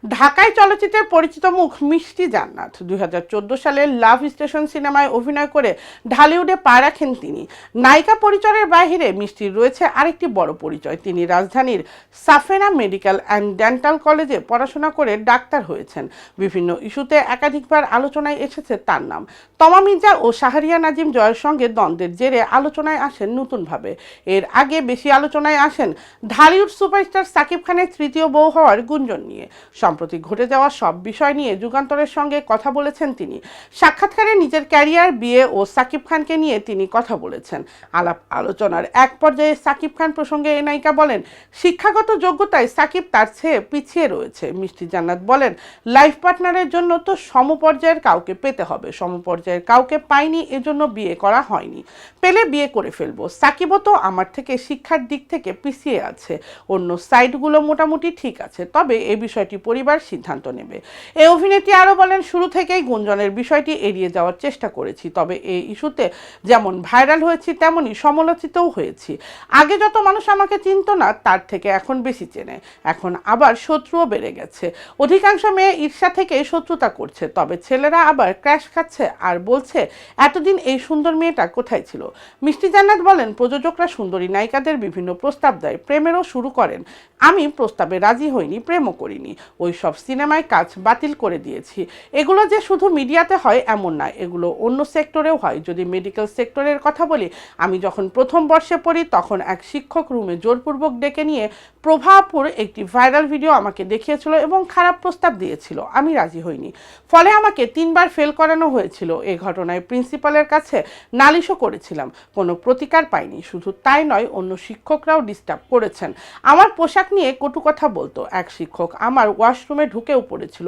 ঢাকায় চলচ্চিত্রের পরিচিত মুখ মিষ্টি জান্নাত 2014 সালে লাভ স্টেশন সিনেমায় অভিনয় করে ঢালিউডে পা রাখেন তিনি। নায়িকা পরিচয়ের বাইরে মিষ্টির রয়েছে আরেকটি বড় পরিচয়। তিনি রাজধানীর সাফেনা মেডিকেল অ্যান্ড ডেন্টাল কলেজে পড়াশোনা করে ডাক্তার হয়েছেন। বিভিন্ন ইস্যুতে একাধিকবার আলোচনায় এসেছে তার নাম। তমা মির্জা ও শাহরিয়া নাজিম জয়ের সঙ্গে দ্বন্দ্বের জেরে আলোচনায় আসেন নতুনভাবে। এর আগে বেশি আলোচনায় আসেন ঢালিউড সুপারস্টার সাকিব খানের তৃতীয় বউ হওয়ার গুঞ্জন নিয়ে। সম্প্রতি ঘটে যাওয়া সব বিষয় নিয়ে যুগান্তরের সঙ্গে কথা বলেছেন তিনি। সাক্ষাৎকারে নিজের ক্যারিয়ার, বিয়ে ও সাকিব খানকে নিয়ে তিনি কথা বলেছেন। আলাপ আলোচনার এক পর্যায়ে সাকিব খান প্রসঙ্গে এই নায়িকা বলেন, শিক্ষাগত যোগ্যতায় সাকিব তার চেয়ে পিছিয়ে রয়েছে। মিষ্টি জান্নাত বলেন, লাইফ পার্টনারের জন্য তো সমপর্যায়ের কাউকে পেতে হবে, সমপর্যায়ের কাউকে পাইনি, এজন্য বিয়ে করা হয়নি। পেলে বিয়ে করে ফেলবো। সাকিবও তো আমার থেকে শিক্ষার দিক থেকে পিছিয়ে আছে, অন্য সাইডগুলো মোটামুটি ঠিক আছে, তবে এই বিষয়টি পরিবার সিদ্ধান্ত নেবে। এই অভিনেত্রী আরও বলেন, শুরু থেকেই গুঞ্জনের বিষয়টি এড়িয়ে যাওয়ার চেষ্টা করেছি, তবে এই ইস্যুতে যেমন ভাইরাল হয়েছি তেমনই সমালোচিতও হয়েছি। আগে যত মানুষ আমাকে চিনত না তার থেকে এখন বেশি চেনে, এখন আবার শত্রুও বেড়ে গেছে। অধিকাংশ মেয়ে ঈর্ষা থেকে শত্রুতা করছে, তবে ছেলেরা আবার ক্র্যাশ খাচ্ছে আর বলছে এতদিন এই সুন্দর মেয়েটা কোথায় ছিল। মিষ্টি জান্নাত বলেন, প্রযোজকরা সুন্দরী নায়িকাদের বিভিন্ন প্রস্তাব দেয়, প্রেমেরও শুরু করেন। আমি প্রস্তাবে রাজি হইনি, প্রেমও করিনি, ওই সব সিনেমায় কাজ বাতিল করে দিয়েছি। এগুলো যে শুধু মিডিয়াতে হয় এমন না, এগুলো অন্য সেক্টরেও হয়। যদি মেডিকেল সেক্টরের কথা বলি, আমি যখন প্রথম বর্ষে পড়ি তখন এক শিক্ষক রুমে জোরপূর্বক ডেকে নিয়ে প্রভাপুর একটি ভাইরাল ভিডিও আমাকে দেখিয়েছিল এবং খারাপ প্রস্তাব দিয়েছিল, আমি রাজি হইনি। ফলে আমাকে 3বার ফেল করানো হয়েছিল। এই ঘটনায় প্রিন্সিপালের কাছে নালিশও করেছিলাম, কোনো প্রতিকার পাইনি। শুধু তাই নয়, অন্য শিক্ষকরাও ডিস্টার্ব করেছেন, আমার পোশাক নিয়ে কটু কথা বলতো। এক শিক্ষক আমার ওয়াশরুমে ঢুকেও পড়েছিল।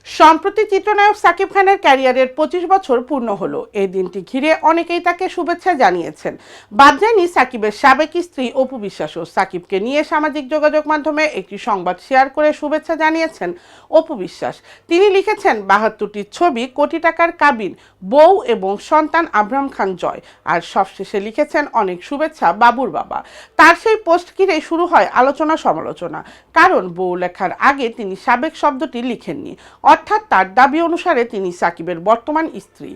সম্প্রতি চিত্রনায়ক সাকিব খানের ক্যারিয়ারের 25 বছর পূর্ণ হলো। এই দিনটি ঘিরে অনেকেই তাকে শুভেচ্ছা জানিয়েছেন। বাদ যায়নি সাকিবের সাবেক স্ত্রী অপু বিশ্বাসও। সাকিবকে নিয়ে সামাজিক যোগাযোগ মাধ্যমে একটি সংবাদ শেয়ার করে শুভেচ্ছা জানিয়েছেন অপু বিশ্বাস। তিনি লিখেছেন, 72টি ছবি, কোটি টাকার কাবিন, বউ এবং সন্তান আব্রাহাম খান জয়। আর সবশেষে লিখেছেন, অনেক শুভেচ্ছা বাবুর বাবা। তার সেই পোস্ট ঘিরে শুরু হয় আলোচনা সমালোচনা। কারণ বউ লেখার আগে তিনি সাবেক শব্দটি লিখেননি, অর্থাৎ তার দাবি অনুসারে তিনি সাকিবের বর্তমান স্ত্রী।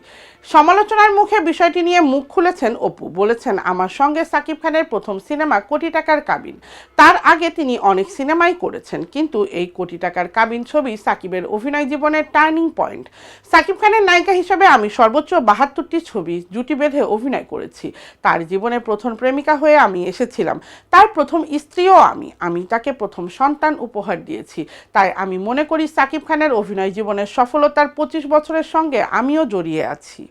সমালোচনার মুখে বিষয়টি নিয়ে মুখ খুলেছেন অপু। বলেছেন, আমার সঙ্গে সাকিব খানের প্রথম সিনেমা কোটি টাকার কাবিন। তার আগে তিনি অনেক সিনেমাই করেছেন, কিন্তু এই কোটি টাকার কাবিন ছবি সাকিবের অভিনয় জীবনের টার্নিং পয়েন্ট। সাকিব খানের নায়িকা হিসেবে আমি সর্বোচ্চ 72টি ছবি জুটি বেঁধে অভিনয় করেছি। তার জীবনে প্রথম প্রেমিকা হয়ে আমি এসেছিলাম, তার প্রথম স্ত্রীও আমি তাকে প্রথম সন্তান উপহার দিয়েছি। তাই আমি মনে করি সাকিব খানের অভিনয় জীবনের সফলতার 25 বছরের সঙ্গে আমিও জড়িয়ে আছি।